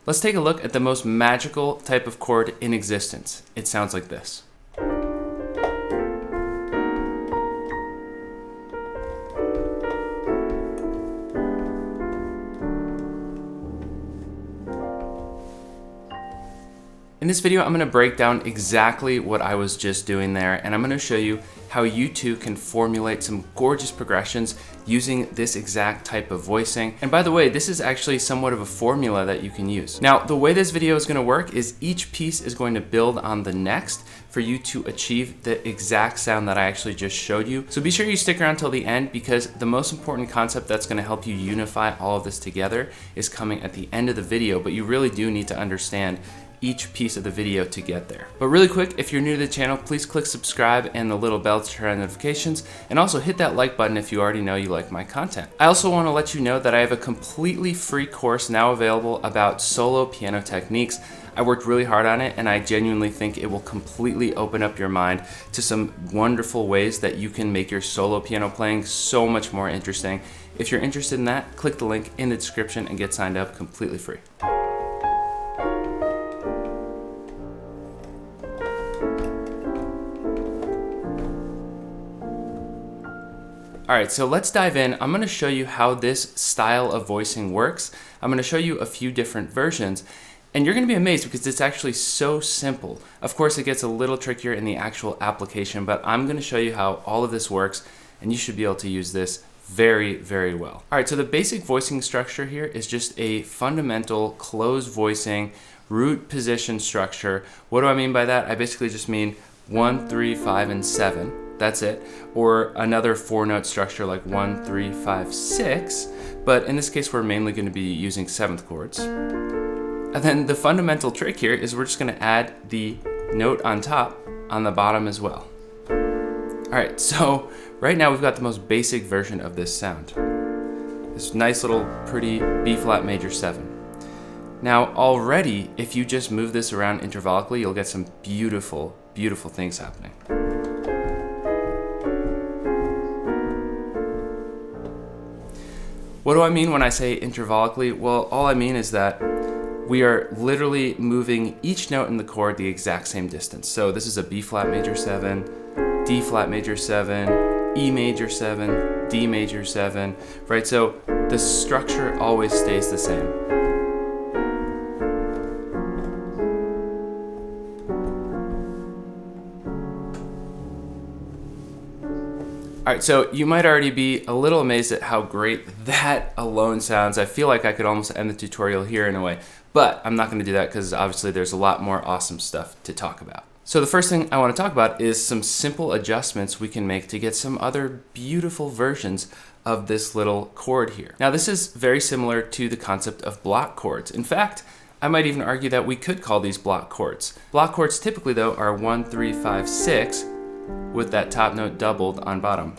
Let's take a look at the most magical type of chord in existence. It sounds like this. In this video, I'm going to break down exactly what I was just doing there, and I'm going to show you how you too can formulate some gorgeous progressions using this exact type of voicing. And by the way, this is actually somewhat of a formula that you can use. Now, the way this video is going to work is each piece is going to build on the next for you to achieve the exact sound that I actually just showed you. So be sure you stick around till the end, because the most important concept that's going to help you unify all of this together is coming at the end of the video, but you really do need to understand each piece of the video to get there. But really quick, if you're new to the channel, please click subscribe and the little bell to turn on notifications, and also hit that like button if you already know you like my content. I also want to let you know that I have a completely free course now available about solo piano techniques. I worked really hard on it, and I genuinely think it will completely open up your mind to some wonderful ways that you can make your solo piano playing so much more interesting. If you're interested in that, click the link in the description and get signed up completely free. All right, so let's dive in. I'm gonna show you how this style of voicing works. I'm gonna show you a few different versions, and you're gonna be amazed because it's actually so simple. Of course, it gets a little trickier in the actual application, but I'm gonna show you how all of this works, and you should be able to use this very, very well. All right, so the basic voicing structure here is just a fundamental closed voicing root position structure. What do I mean by that? I basically just mean 1, 3, 5, and 7. That's it. Or another 4-note structure like 1, 3, 5, 6. But in this case, we're mainly going to be using 7th chords. And then the fundamental trick here is we're just going to add the note on top on the bottom as well. All right, so right now we've got the most basic version of this sound. This nice little pretty B flat major 7. Now already, if you just move this around intervallically, you'll get some beautiful, beautiful things happening. What do I mean when I say intervallically? Well, all I mean is that we are literally moving each note in the chord the exact same distance. So this is a B flat major 7, D flat major 7, E major 7, D major 7, right? So the structure always stays the same. All right, so you might already be a little amazed at how great that alone sounds. I feel like I could almost end the tutorial here in a way, but I'm not gonna do that because obviously there's a lot more awesome stuff to talk about. So the first thing I wanna talk about is some simple adjustments we can make to get some other beautiful versions of this little chord here. Now this is very similar to the concept of block chords. In fact, I might even argue that we could call these block chords. Block chords typically though are 1, 3, 5, 6, with that top note doubled on bottom.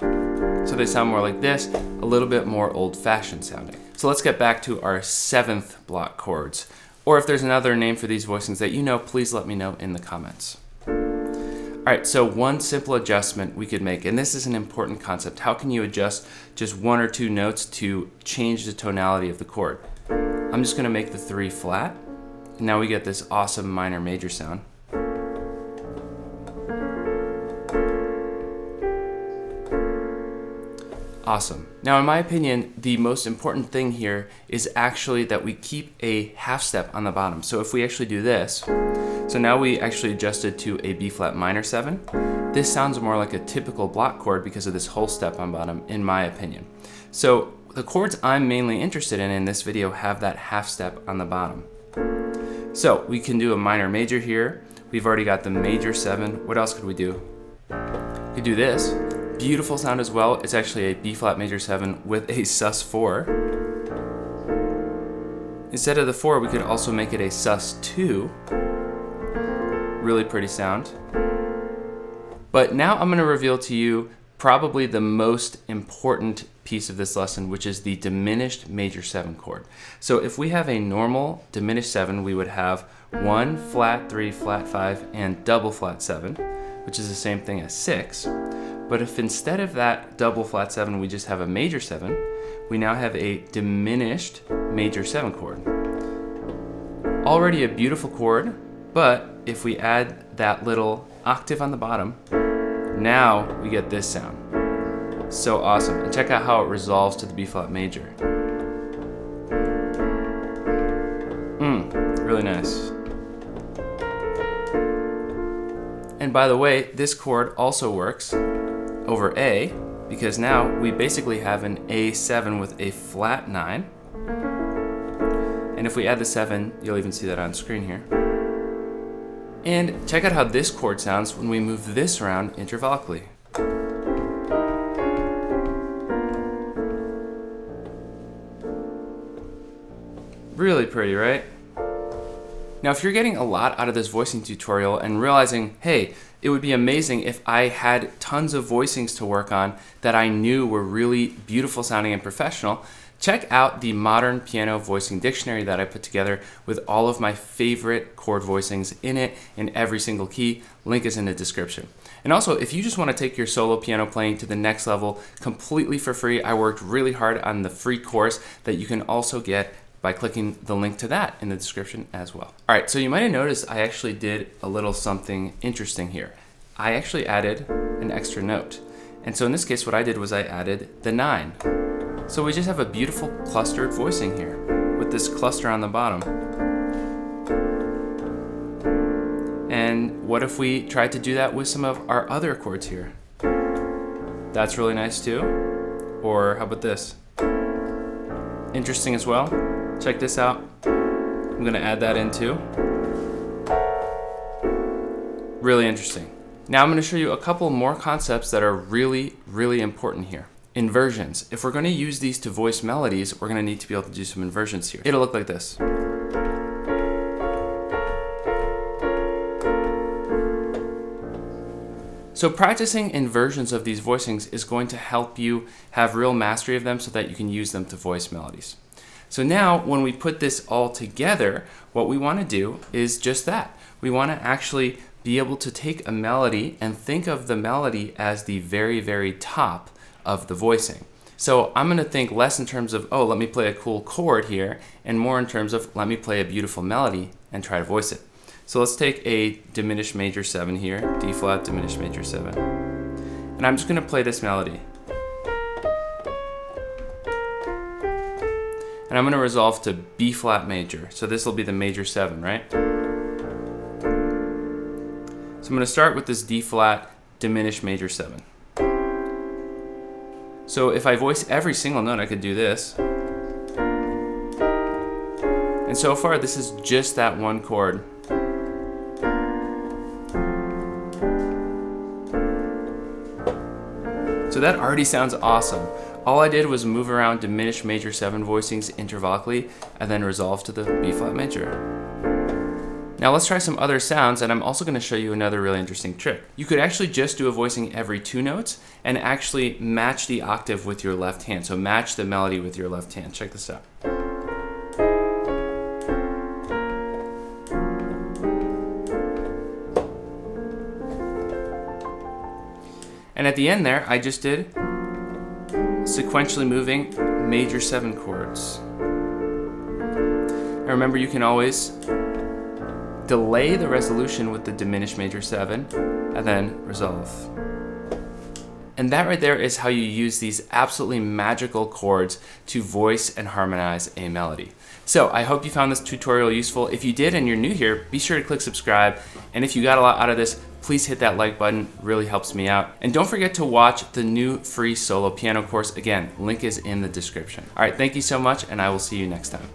So they sound more like this, a little bit more old-fashioned sounding. So let's get back to our 7th block chords. Or if there's another name for these voicings that you know, please let me know in the comments. All right, so one simple adjustment we could make, and this is an important concept. How can you adjust just 1 or 2 notes to change the tonality of the chord? I'm just gonna make the 3 flat, and now we get this awesome minor major sound. Awesome. Now, in my opinion, the most important thing here is actually that we keep a half step on the bottom. So if we actually do this, so now we actually adjusted to a B flat minor 7. This sounds more like a typical block chord because of this whole step on bottom, in my opinion. So the chords I'm mainly interested in this video have that half step on the bottom. So we can do a minor major here. We've already got the major 7. What else could we do? We could do this. Beautiful sound as well. It's actually a B flat major 7 with a sus4. Instead of the 4, we could also make it a sus2. Really pretty sound. But now I'm going to reveal to you probably the most important piece of this lesson, which is the diminished major 7 chord. So if we have a normal diminished 7, we would have 1 flat 3 flat 5 and double flat 7, which is the same thing as 6. But if instead of that double flat 7, we just have a major 7, we now have a diminished major 7 chord. Already a beautiful chord, but if we add that little octave on the bottom, now we get this sound. So awesome. And check out how it resolves to the B flat major. Really nice. And by the way, this chord also works over A, because now we basically have an A7 with a flat 9. And if we add the 7, you'll even see that on screen here. And check out how this chord sounds when we move this around intervallically. Really pretty, right? Now, if you're getting a lot out of this voicing tutorial and realizing, hey, it would be amazing if I had tons of voicings to work on that I knew were really beautiful sounding and professional, check out the Modern Piano Voicing Dictionary that I put together with all of my favorite chord voicings in it in every single key. Link is in the description. And also, if you just want to take your solo piano playing to the next level completely for free, I worked really hard on the free course that you can also get by clicking the link to that in the description as well. All right, so you might have noticed I actually did a little something interesting here. I actually added an extra note. And so in this case, what I did was I added the 9. So we just have a beautiful clustered voicing here with this cluster on the bottom. And what if we tried to do that with some of our other chords here? That's really nice too. Or how about this? Interesting as well. Check this out. I'm gonna add that in too. Really interesting. Now I'm gonna show you a couple more concepts that are really, really important here. Inversions. If we're gonna use these to voice melodies, we're gonna need to be able to do some inversions here. It'll look like this. So practicing inversions of these voicings is going to help you have real mastery of them so that you can use them to voice melodies. So now when we put this all together, what we want to do is just that. We want to actually be able to take a melody and think of the melody as the very, very top of the voicing. So I'm going to think less in terms of, oh, let me play a cool chord here, and more in terms of, let me play a beautiful melody and try to voice it. So let's take a diminished major 7 here, D flat, diminished major 7. And I'm just going to play this melody. And I'm going to resolve to B flat major. So this will be the major 7, right? So I'm going to start with this D flat, diminished major 7. So if I voice every single note, I could do this. And so far, this is just that one chord. So that already sounds awesome. All I did was move around diminished major 7 voicings intervallically and then resolve to the B flat major. Now let's try some other sounds, and I'm also going to show you another really interesting trick. You could actually just do a voicing every 2 notes and actually match the octave with your left hand. So match the melody with your left hand. Check this out. And at the end there, I just did sequentially moving major 7 chords. And remember, you can always delay the resolution with the diminished major 7 and then resolve. And that right there is how you use these absolutely magical chords to voice and harmonize a melody. So I hope you found this tutorial useful. If you did and you're new here, be sure to click subscribe. And if you got a lot out of this, please hit that like button. It really helps me out. And don't forget to watch the new free solo piano course. Again, link is in the description. All right, thank you so much, and I will see you next time.